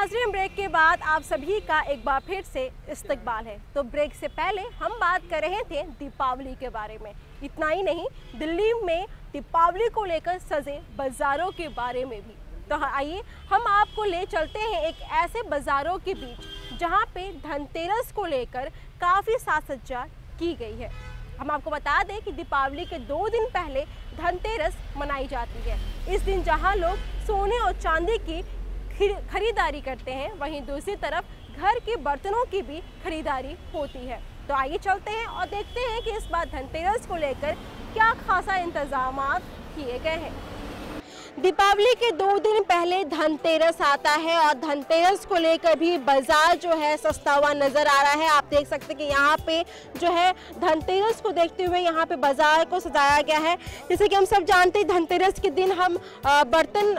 नाज़रीन, ब्रेक के बाद आप सभी का एक बार फिर से इस्तकबाल है। तो ब्रेक से पहले हम बात कर रहे थे दीपावली के बारे में। इतना ही नहीं, दिल्ली में दीपावली को लेकर सजे बाज़ारों के बारे में भी। तो आइए हम आपको ले चलते हैं एक ऐसे बाज़ारों के बीच जहां पे धनतेरस को लेकर काफ़ी साज सज्जा की गई है। हम आपको बता दें कि दीपावली के 2 दिन पहले धनतेरस मनाई जाती है। इस दिन जहां लोग सोने और चांदी की खरीदारी करते हैं, वहीं दूसरी तरफ घर के बर्तनों की भी खरीदारी होती है। तो आइए चलते हैं और देखते हैं कि इस बार धनतेरस को लेकर क्या खासा इंतजामात किए गए हैं। दीपावली के 2 दिन पहले धनतेरस आता है और धनतेरस को लेकर भी बाजार जो है सस्ता हुआ नज़र आ रहा है। आप देख सकते हैं कि यहाँ पे जो है धनतेरस को देखते हुए यहाँ पे बाजार को सजाया गया है। जैसे कि हम सब जानते हैं, धनतेरस के दिन हम बर्तन,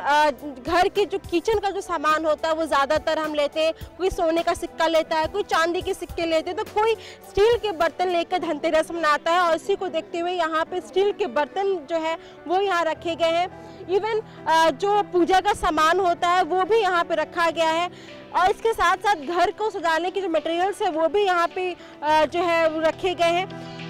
घर के जो किचन का जो सामान होता है वो ज़्यादातर हम लेते हैं। कोई सोने का सिक्का लेता है, कोई चांदी के सिक्के लेते हैं, तो कोई स्टील के बर्तन लेकर धनतेरस मनाता है। और इसी को देखते हुए यहाँ पे स्टील के बर्तन जो है वो यहाँ रखे गए हैं। इवन जो पूजा का सामान होता है वो भी यहाँ पे रखा गया है। और इसके साथ साथ घर को सजाने के जो मटेरियल्स है वो भी यहाँ पे जो है वो रखे गए हैं।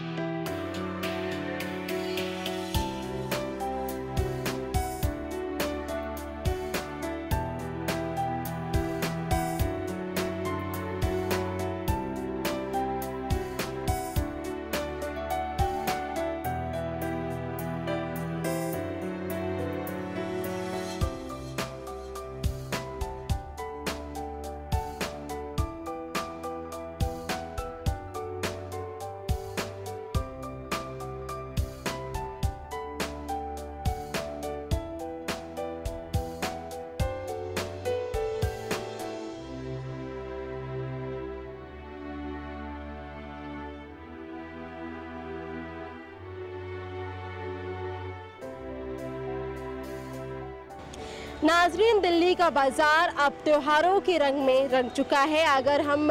नाजरीन, दिल्ली का बाज़ार अब त्योहारों के रंग में रंग चुका है। अगर हम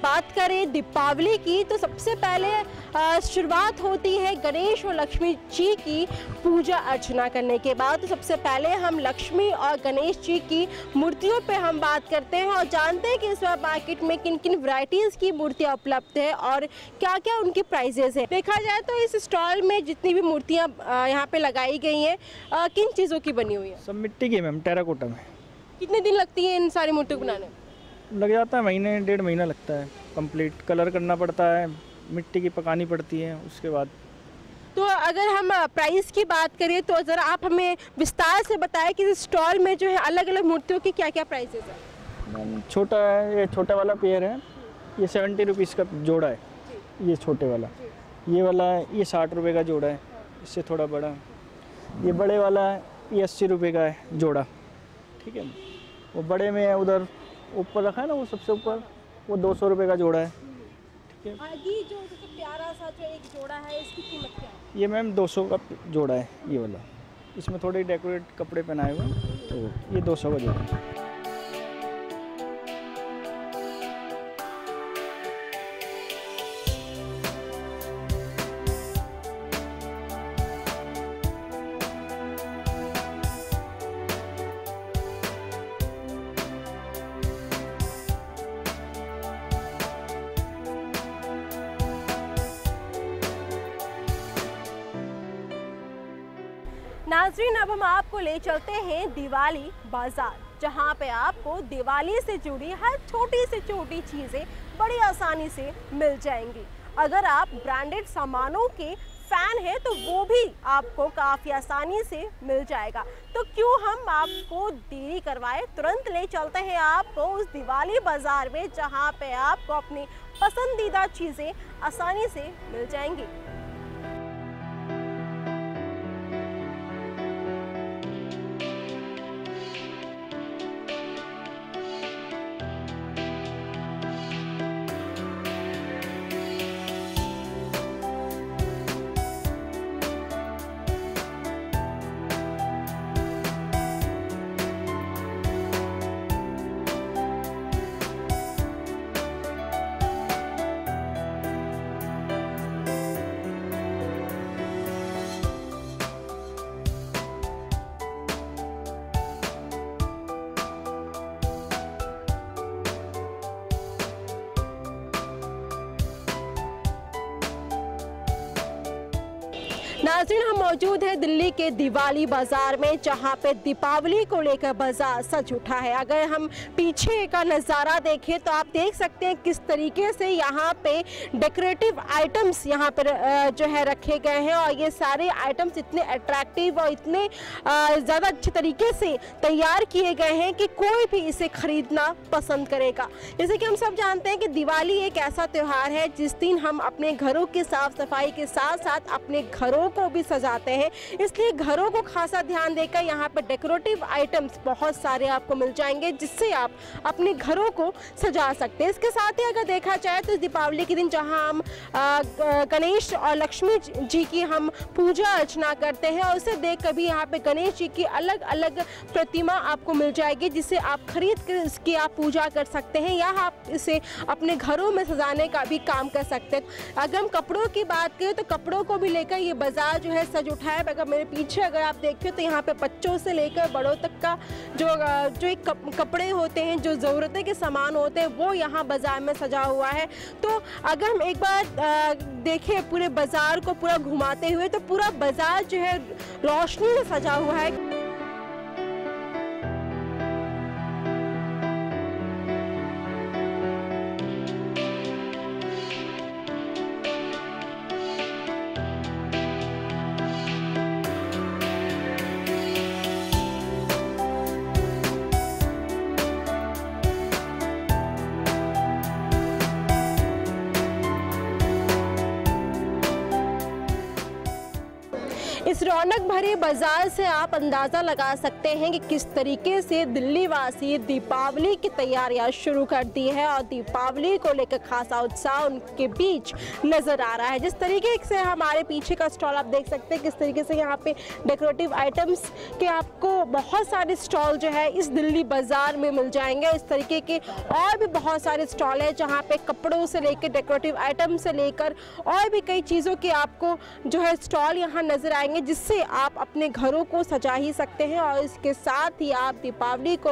बात करें दीपावली की, तो सबसे पहले शुरुआत होती है गणेश और लक्ष्मी जी की पूजा अर्चना करने के बाद। तो सबसे पहले हम लक्ष्मी और गणेश जी की मूर्तियों पे हम बात करते हैं और जानते हैं कि इस बार मार्केट में किन किन वैरायटीज़ की मूर्तियाँ उपलब्ध है और क्या क्या उनके प्राइजेज़ हैं। देखा जाए तो इस स्टॉल में जितनी भी मूर्तियाँ यहाँ पे लगाई गई हैं, किन चीज़ों की बनी हुई है? सब मिट्टी की मैम, टेराकोटा में। कितने दिन लगती है इन सारी मूर्तियों को बनाने में? लग जाता है महीने 1.5 महीना लगता है। कंप्लीट कलर करना पड़ता है, मिट्टी की पकानी पड़ती है उसके बाद। तो अगर हम प्राइस की बात करें तो ज़रा आप हमें विस्तार से बताएं कि इस स्टॉल में जो है अलग अलग मूर्तियों के क्या क्या प्राइसेस हैं? मैम छोटा है, ये छोटा वाला पेयर है, ये 70 रुपीज़ का जोड़ा है। ये छोटे वाला, ये वाला है, ये 60 रुपये का जोड़ा है, इससे थोड़ा बड़ा। ये बड़े वाला है, ये 80 रुपये का है जोड़ा। ठीक है, वो बड़े में है, उधर ऊपर रखा है ना, वो सबसे ऊपर, वो 200 रुपये का जोड़ा है। ठीक है, ये जो सबसे प्यारा सा जो एक जोड़ा है, इसकी कीमत क्या है? ये मैम 200 का जोड़ा है ये वाला। इसमें थोड़े डेकोरेट कपड़े पहनाए हुए हैं, तो ये 200 का जोड़ा है। नाजरीन, अब हम आपको ले चलते हैं दिवाली बाजार, जहां पे आपको दिवाली से जुड़ी हर छोटी से छोटी चीज़ें बड़ी आसानी से मिल जाएंगी। अगर आप ब्रांडेड सामानों के फ़ैन हैं तो वो भी आपको काफ़ी आसानी से मिल जाएगा। तो क्यों हम आपको देरी करवाएं, तुरंत ले चलते हैं आपको उस दिवाली बाज़ार में जहां पे आपको अपनी पसंदीदा चीज़ें आसानी से मिल जाएंगी। नाज़रीन, हम मौजूद हैं दिल्ली के दिवाली बाजार में, जहां पे दीपावली को लेकर बाजार सज उठा है। अगर हम पीछे का नज़ारा देखें तो आप देख सकते हैं किस तरीके से यहाँ पे डेकोरेटिव आइटम्स यहाँ पर जो है रखे गए हैं, और ये सारे आइटम्स इतने अट्रैक्टिव और इतने ज़्यादा अच्छे तरीके से तैयार किए गए हैं कि कोई भी इसे खरीदना पसंद करेगा। जैसे कि हम सब जानते हैं कि दिवाली एक ऐसा त्यौहार है जिस दिन हम अपने घरों की साफ सफाई के साथ साथ अपने घरों को भी सजाते हैं, इसलिए घरों को खासा ध्यान देकर यहाँ पर डेकोरेटिव आइटम्स बहुत सारे आपको मिल जाएंगे जिससे आप अपने घरों को सजा सकते हैं। इसके साथ ही अगर देखा जाए तो दीपावली के दिन जहाँ हम गणेश और लक्ष्मी जी की हम पूजा अर्चना करते हैं, और उसे देख कर भी यहाँ पे गणेश जी की अलग अलग प्रतिमा आपको मिल जाएगी जिसे आप खरीद कर इसकी आप पूजा कर सकते हैं, या आप इसे अपने घरों में सजाने का भी काम कर सकते हैं। अगर हम कपड़ों की बात करें तो कपड़ों को भी लेकर ये बाजार जो है सज उठा है। अगर मेरे पीछे अगर आप देखें तो यहाँ पे बच्चों से लेकर बड़ों तक का जो एक कपड़े होते हैं, जो ज़रूरतें के सामान होते हैं, वो यहाँ बाजार में सजा हुआ है। तो अगर हम एक बार देखें पूरे बाजार को पूरा घुमाते हुए तो पूरा बाजार जो है रोशनी में सजा हुआ है। इस रौनक भरे बाजार से आप अंदाज़ा लगा सकते हैं कि किस तरीके से दिल्ली वासी दीपावली की तैयारियां शुरू कर दी है, और दीपावली को लेकर खासा उत्साह उनके बीच नज़र आ रहा है। जिस तरीके से हमारे पीछे का स्टॉल आप देख सकते हैं किस तरीके से यहाँ पे डेकोरेटिव आइटम्स के आपको बहुत सारे स्टॉल जो है इस दिल्ली बाज़ार में मिल जाएंगे। इस तरीके के और भी बहुत सारे स्टॉल है जहाँ पे कपड़ों से लेकर डेकोरेटिव आइटम से लेकर और भी कई चीज़ों के आपको जो है स्टॉल यहाँ नज़र आएंगे, जिससे आप अपने घरों को सजा ही सकते हैं, और इसके साथ ही आप दीपावली को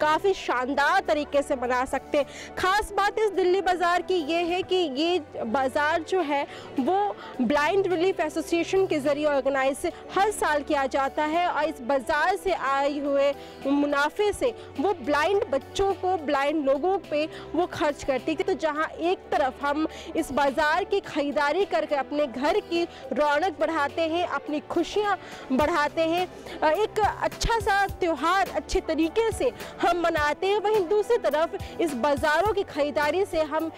काफ़ी शानदार तरीके से मना सकते हैं। खास बात इस दिल्ली बाज़ार की ये है कि ये बाज़ार जो है वो ब्लाइंड रिलीफ एसोसिएशन के ज़रिए ऑर्गेनाइज हर साल किया जाता है, और इस बाज़ार से आए हुए मुनाफे से वो ब्लाइंड बच्चों को, ब्लाइंड लोगों पे वो खर्च करती है। तो जहाँ एक तरफ हम इस बाज़ार की खरीदारी करके अपने घर की रौनक बढ़ाते हैं, अपनी खुशियाँ बढ़ाते हैं, एक अच्छा सा त्यौहार अच्छे तरीके से हम मनाते हैं, वहीं दूसरी तरफ इस बाज़ारों की खरीदारी से हम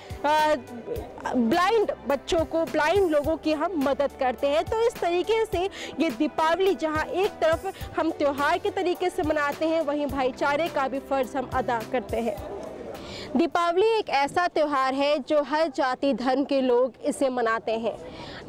ब्लाइंड बच्चों को, ब्लाइंड लोगों की हम मदद करते हैं। तो इस तरीके से ये दीपावली जहां एक तरफ हम त्यौहार के तरीके से मनाते हैं, वहीं भाईचारे का भी फ़र्ज़ हम अदा करते हैं। दीपावली एक ऐसा त्यौहार है जो हर जाति धर्म के लोग इसे मनाते हैं,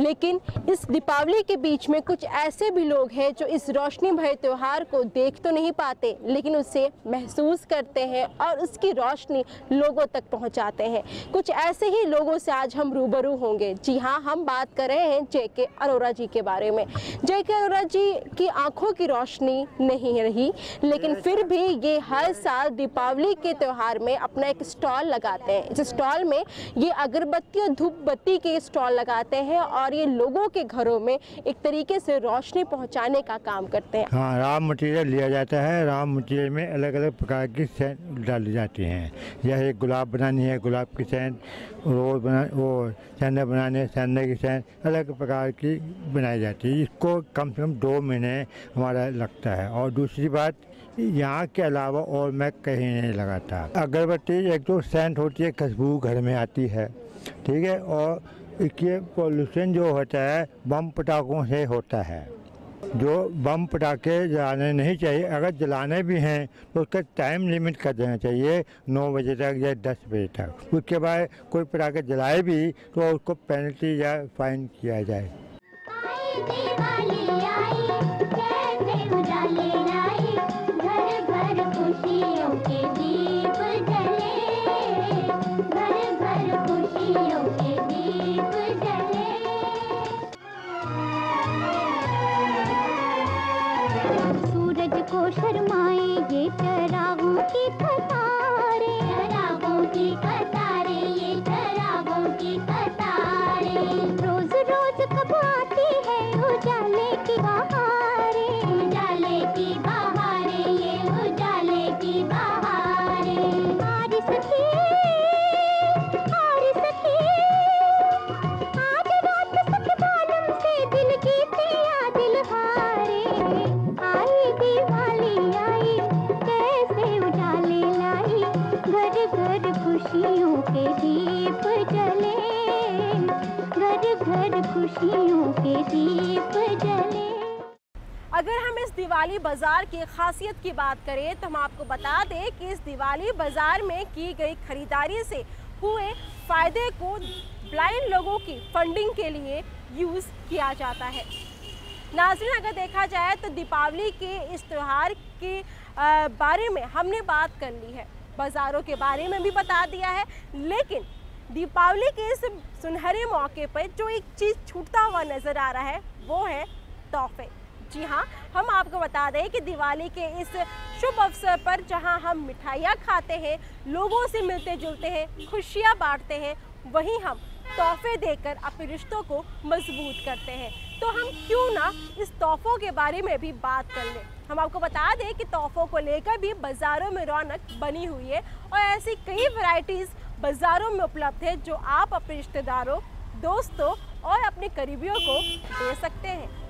लेकिन इस दीपावली के बीच में कुछ ऐसे भी लोग हैं जो इस रोशनी भरे त्यौहार को देख तो नहीं पाते, लेकिन उसे महसूस करते हैं और उसकी रोशनी लोगों तक पहुंचाते हैं। कुछ ऐसे ही लोगों से आज हम रूबरू होंगे। जी हाँ, हम बात कर रहे हैं जे.के. अरोरा जी के बारे में। जे.के. अरोरा जी की आंखों की रोशनी नहीं रही, लेकिन फिर भी ये हर साल दीपावली के त्यौहार में अपना एक स्टॉल लगाते हैं। इस स्टॉल में ये अगरबत्ती और धूप बत्ती के स्टॉल लगाते हैं और ये लोगों के घरों में एक तरीके से रोशनी पहुंचाने का काम करते हैं। हाँ, रॉ मटेरियल लिया जाता है। रॉ मटेरियल में अलग अलग प्रकार की सेंट डाली जाती हैं। यह एक गुलाब बनानी है, गुलाब की सेंट, वो चंदा बनाने, चंदे की सेंट अलग प्रकार की बनाई जाती है। इसको कम से कम 2 महीने हमारा लगता है। और दूसरी बात, यहाँ के अलावा और मैं कहीं नहीं लगाता। अगरबत्ती एक तो सेंट होती है, खुशबू घर में आती है, ठीक है, और इसके पॉल्यूशन जो होता है बम पटाखों से होता है। जो बम पटाखे जलाने नहीं चाहिए, अगर जलाने भी हैं तो उसका टाइम लिमिट कर देना चाहिए 9 बजे तक या 10 बजे तक। उसके बाद कोई पटाखे जलाए भी तो उसको पेनल्टी या फाइन किया जाए। शर्माए ये चरागों की कतारें, चरागों की कतारें, ये चरागों की कतारें। रोज रोज कब आती है उजाला। के दीप जले। अगर हम इस दिवाली बाजार की खासियत की बात करें तो हम आपको बता दें कि इस दिवाली बाजार में की गई खरीदारी से हुए फ़ायदे को ब्लाइंड लोगों की फंडिंग के लिए यूज़ किया जाता है। नाज़रीन, अगर देखा जाए तो दीपावली के इस त्यौहार के बारे में हमने बात कर ली है, बाज़ारों के बारे में भी बता दिया है, लेकिन दीपावली के इस सुनहरे मौके पर जो एक चीज़ छूटता हुआ नज़र आ रहा है वो है तोहफे। जी हाँ, हम आपको बता दें कि दिवाली के इस शुभ अवसर पर जहाँ हम मिठाइयाँ खाते हैं, लोगों से मिलते जुलते हैं, खुशियाँ बांटते हैं, वहीं हम तोहफे देकर अपने रिश्तों को मजबूत करते हैं। तो हम क्यों ना इस तोहफों के बारे में भी बात कर लें। हम आपको बता दें कि तोहफों को लेकर भी बाज़ारों में रौनक बनी हुई है और ऐसी कई वैरायटीज़ बाज़ारों में उपलब्ध है जो आप अपने रिश्तेदारों, दोस्तों और अपने करीबियों को दे सकते हैं।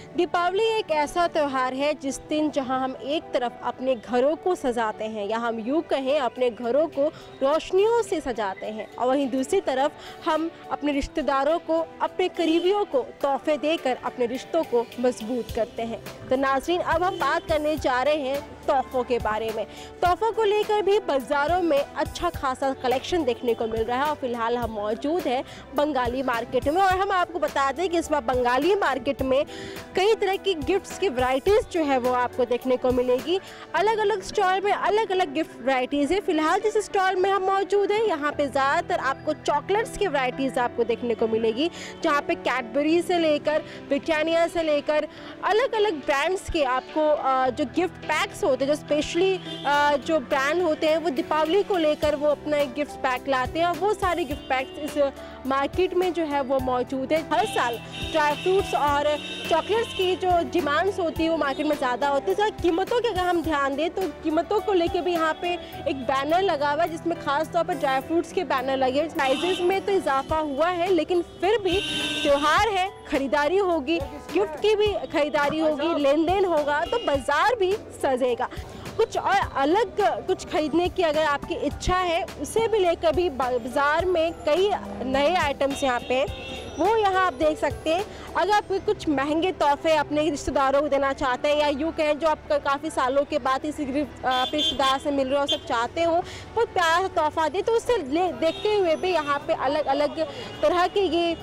दीपावली एक ऐसा त्यौहार है जिस दिन जहां हम एक तरफ अपने घरों को सजाते हैं या हम यूँ कहें अपने घरों को रोशनियों से सजाते हैं और वहीं दूसरी तरफ हम अपने रिश्तेदारों को, अपने करीबियों को तोहफे देकर अपने रिश्तों को मजबूत करते हैं। तो नाज़रीन, अब हम बात करने जा रहे हैं तोहफों के बारे में। तोहफों को लेकर भी बाज़ारों में अच्छा खासा कलेक्शन देखने को मिल रहा है और फिलहाल हम मौजूद हैं बंगाली मार्केट में और हम आपको बता दें कि इस बार बंगाली मार्केट में कई तरह की गिफ्ट्स की वैरायटीज़ जो है वो आपको देखने को मिलेगी। अलग अलग स्टॉल में अलग अलग गिफ्ट वैरायटीज़ है। फिलहाल जिस स्टॉल में हम मौजूद हैं यहाँ पे ज़्यादातर आपको चॉकलेट्स की वैरायटीज़ आपको देखने को मिलेगी, जहाँ पे कैडबरी से लेकर ब्रिटानिया से लेकर अलग अलग ब्रांड्स के आपको जो गिफ्ट पैक्स होते हैं, जो स्पेशली जो ब्रांड होते हैं वो दीपावली को लेकर वो अपना एक गिफ्ट पैक लाते हैं और वो सारे गिफ्ट पैक्स इस मार्केट में जो है वो मौजूद है। हर साल ड्राई फ्रूट्स और चॉकलेट्स की जो डिमांड्स होती है वो मार्केट में ज़्यादा होती है। सर, कीमतों के अगर हम ध्यान दें तो कीमतों को लेकर भी यहाँ पे एक बैनर लगा हुआ है जिसमें खास तौर पर ड्राई फ्रूट्स के बैनर लगे हैं। प्राइजेस में तो इजाफा हुआ है लेकिन फिर भी त्यौहार है, खरीदारी होगी, गिफ्ट की भी खरीदारी होगी, लेन देन होगा तो बाज़ार भी सजेगा। कुछ और अलग कुछ खरीदने की अगर आपकी इच्छा है उसे भी लेकर भी बाज़ार में कई नए आइटम्स यहाँ पे वो यहाँ आप देख सकते हैं। अगर आप कुछ महंगे तोहफे अपने रिश्तेदारों को देना चाहते हैं या यूँ कहें जो आप काफ़ी सालों के बाद इस अपने रिश्तेदार से मिल रहे हो, सब चाहते हो बहुत प्यारा सा तोहफा दे, तो उससे देखते हुए भी यहाँ पे अलग अलग तरह के ये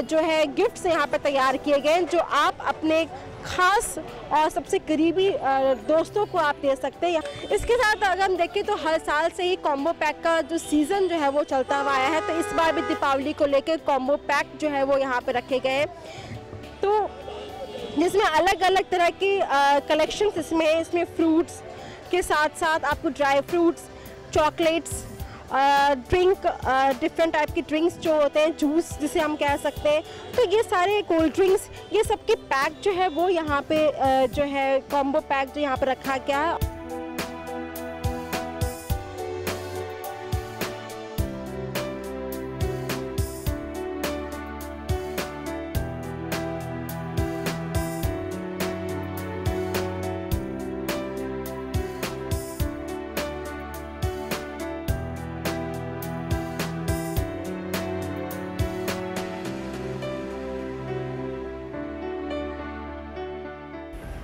जो है गिफ्ट्स यहाँ पे तैयार किए गए हैं जो आप अपने खास और सबसे करीबी दोस्तों को आप दे सकते हैं। इसके साथ अगर हम देखें तो हर साल से ही कॉम्बो पैक का जो सीज़न जो है वो चलता हुआ आया है, तो इस बार भी दीपावली को लेकर कॉम्बो पैक जो है वो यहाँ पे रखे गए हैं, तो जिसमें अलग अलग तरह की कलेक्शंस इसमें फ्रूट्स के साथ साथ आपको dry fruits, chocolates, drink, different type की ड्रिंक्स जो होते हैं, जूस जिसे हम कह सकते हैं, तो ये सारे कोल्ड ड्रिंक्स ये सब के पैक जो है वो यहाँ पे जो है कॉम्बो पैक जो यहाँ पे रखा गया है।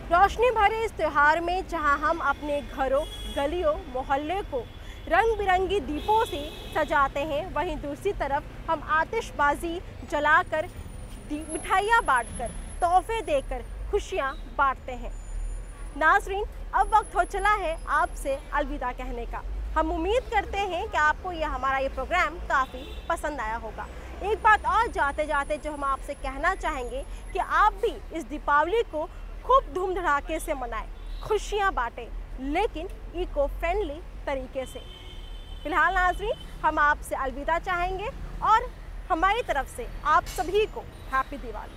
रोशनी भरे इस त्यौहार में जहां हम अपने घरों, गलियों, मोहल्ले को रंग बिरंगी दीपों से सजाते हैं, वहीं दूसरी तरफ हम आतिशबाजी जलाकर, मिठाइयाँ बांटकर, तोहफे देकर खुशियाँ बांटते हैं। नाज़रीन, अब वक्त हो चला है आपसे अलविदा कहने का। हम उम्मीद करते हैं कि आपको हमारा ये प्रोग्राम काफ़ी पसंद आया होगा। एक बात और जाते जाते जो हम आपसे कहना चाहेंगे कि आप भी इस दीपावली को खूब धूम धड़ाके से मनाएं, खुशियाँ बांटें, लेकिन इको फ्रेंडली तरीके से। फिलहाल नाज़रीन, हम आपसे अलविदा चाहेंगे और हमारी तरफ से आप सभी को हैप्पी दिवाली।